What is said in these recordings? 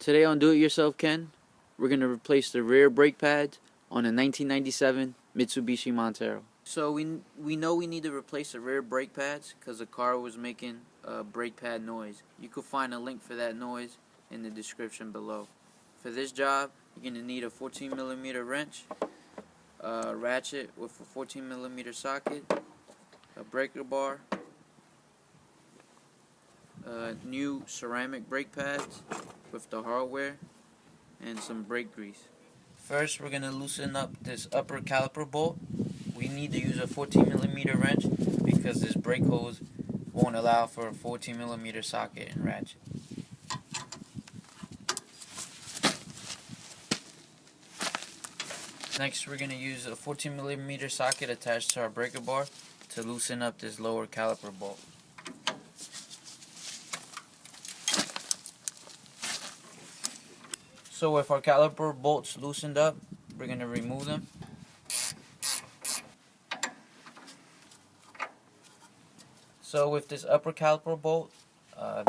Today on Do It Yourself Ken, we're going to replace the rear brake pads on a 1997 Mitsubishi Montero. So we know we need to replace the rear brake pads because the car was making a brake pad noise. You can find a link for that noise in the description below. For this job, you're going to need a 14mm wrench, a ratchet with a 14mm socket, a breaker bar, new ceramic brake pads with the hardware, and some brake grease. First, we're going to loosen up this upper caliper bolt. We need to use a 14mm wrench because this brake hose won't allow for a 14mm socket and ratchet. Next, we're going to use a 14mm socket attached to our breaker bar to loosen up this lower caliper bolt. So with our caliper bolts loosened up, we're going to remove them. So with this upper caliper bolt,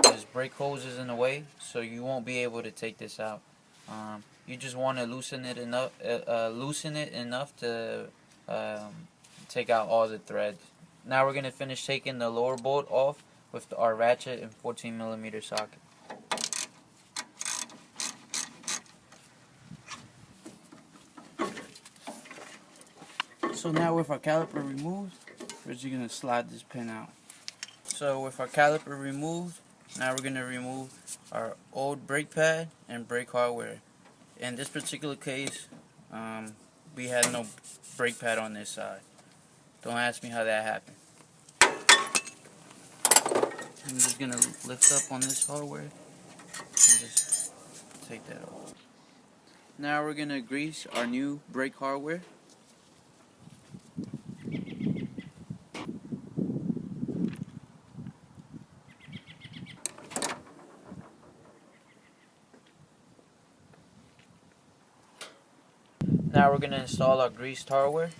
this brake hose is in the way, so you won't be able to take this out. You just want to loosen it enough to take out all the threads. Now we're going to finish taking the lower bolt off with our ratchet and 14mm socket. So now with our caliper removed, we're just going to slide this pin out. So with our caliper removed, now we're going to remove our old brake pad and brake hardware. In this particular case, we had no brake pad on this side. Don't ask me how that happened. I'm just going to lift up on this hardware and just take that off. Now we're going to grease our new brake hardware. Now we're going to install our greased hardware.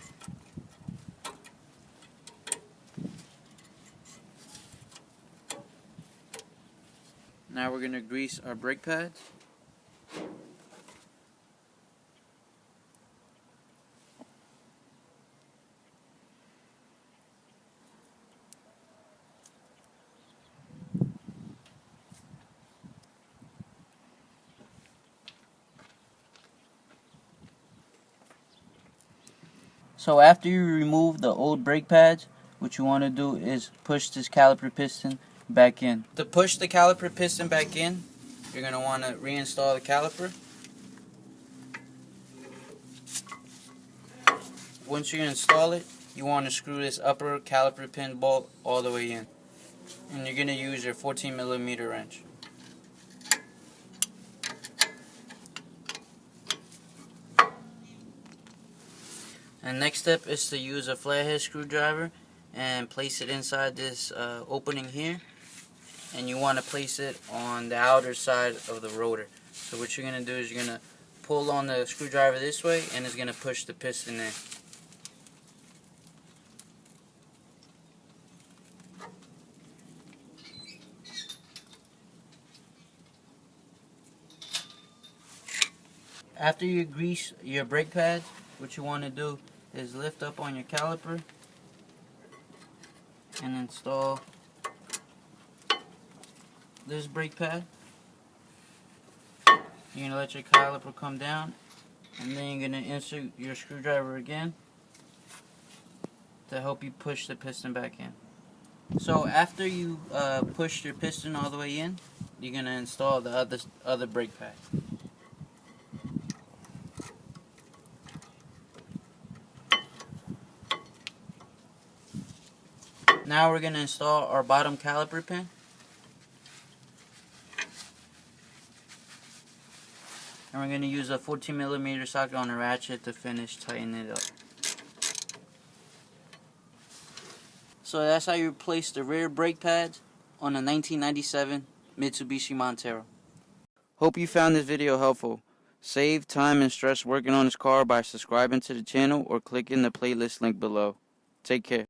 Now we're going to grease our brake pads. So after you remove the old brake pads, what you want to do is push this caliper piston back in. To push the caliper piston back in, you're going to want to reinstall the caliper. Once you install it, you want to screw this upper caliper pin bolt all the way in. And you're going to use your 14mm wrench. And next step is to use a flathead screwdriver and place it inside this opening here. And you want to place it on the outer side of the rotor. So what you're going to do is you're going to pull on the screwdriver this way and it's going to push the piston in. After you grease your brake pads, what you want to do is lift up on your caliper and install this brake pad. You're going to let your caliper come down and then you're going to insert your screwdriver again to help you push the piston back in. So after you push your piston all the way in, you're going to install the other brake pad. Now we're going to install our bottom caliper pin. And we're going to use a 14mm socket on a ratchet to finish tightening it up. So that's how you replace the rear brake pads on a 1997 Mitsubishi Montero. Hope you found this video helpful. Save time and stress working on this car by subscribing to the channel or clicking the playlist link below. Take care.